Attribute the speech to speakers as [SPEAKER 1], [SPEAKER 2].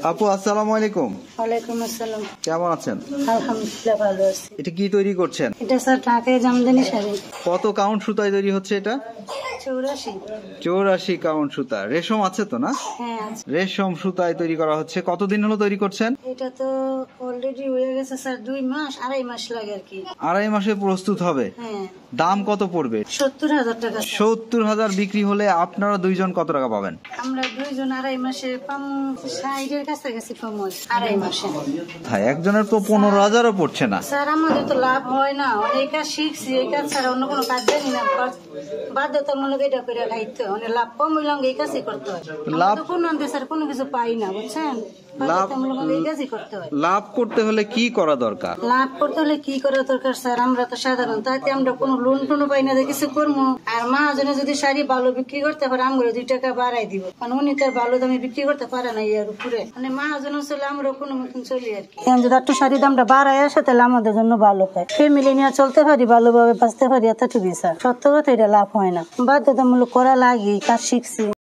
[SPEAKER 1] আপু আসসালামু আলাইকুম।
[SPEAKER 2] ওয়ালাইকুম আসসালাম।
[SPEAKER 1] কেমন আছেন?
[SPEAKER 2] আলহামদুলিল্লাহ ভালো আছি।
[SPEAKER 1] এটা কি তৈরি করছেন?
[SPEAKER 2] এটা স্যার ঢাকায় জামদানি শাড়ি।
[SPEAKER 1] কত কাউন্ট সুতায় তৈরি হচ্ছে এটা?
[SPEAKER 2] 84।
[SPEAKER 1] 84 কাউন্ট সুতা। রেশম আছে তো না?
[SPEAKER 2] হ্যাঁ আছে।
[SPEAKER 1] রেশম সুতায় তৈরি করা হচ্ছে। কতদিন হলো তৈরি করছেন?
[SPEAKER 2] এটা তো অলরেডি হয়ে গেছে স্যার 2 মাস, 2.5 মাস লাগে আর কি।
[SPEAKER 1] 2.5 মাসে প্রস্তুত হবে।
[SPEAKER 2] হ্যাঁ।
[SPEAKER 1] দাম কত পড়বে?
[SPEAKER 2] 70,000 টাকা।
[SPEAKER 1] 70,000 বিক্রি হলে আপনারা দুইজন কত টাকা পাবেন?
[SPEAKER 2] আমরা দুইজন 2.5 মাসে পাবো 60-এর কাছাকাছি পাবো 2.5 মাসে।
[SPEAKER 1] হ্যাঁ, একজনের তো 15,000ও পড়ছে না।
[SPEAKER 2] স্যার আমাদের তো লাভ হয় না, অনেক কাজ শিখছি, এই কাজ ছাড়া অন্য কোনো কাজ জানি না। বাধ্যতামূলক এটা করে খাইতে হয়, মানে লাভ কম হইলে এই কাজই করতে হয়। লাভ কোনো আনতে স্যার কোনো কিছু পাই না, বুঝছেন?
[SPEAKER 1] লাভ করতে হলে কি করা দরকার?
[SPEAKER 2] লাভ করতে হলে কি করা দরকার স্যার? আমরা তো সাধারণ, তাতে আমরা কোনো লোন টোন পাই না, কিছু করবো। আর মহাজনে যদি শাড়ি ভালো বিক্রি করতে পারে আমরা 2 টাকা বাড়াই দিব, কারণ উনি তার ভালো দামে বিক্রি করতে পারে না। এর উপরে মানে মহাজন চলে, আমরা কোনো মতন চলি আর কি। যদি একটু শাড়ির দামটা বাড়াই আসে তাহলে আমাদের জন্য ভালো হয়, ফ্যামিলি নিয়ে চলতে পারি, ভালোভাবে বাঁচতে পারি, এতটুকুই স্যার। সত্য কথা, এটা লাভ হয় না, বাধ্যতামূলক করা লাগে, কাজ শিখছি।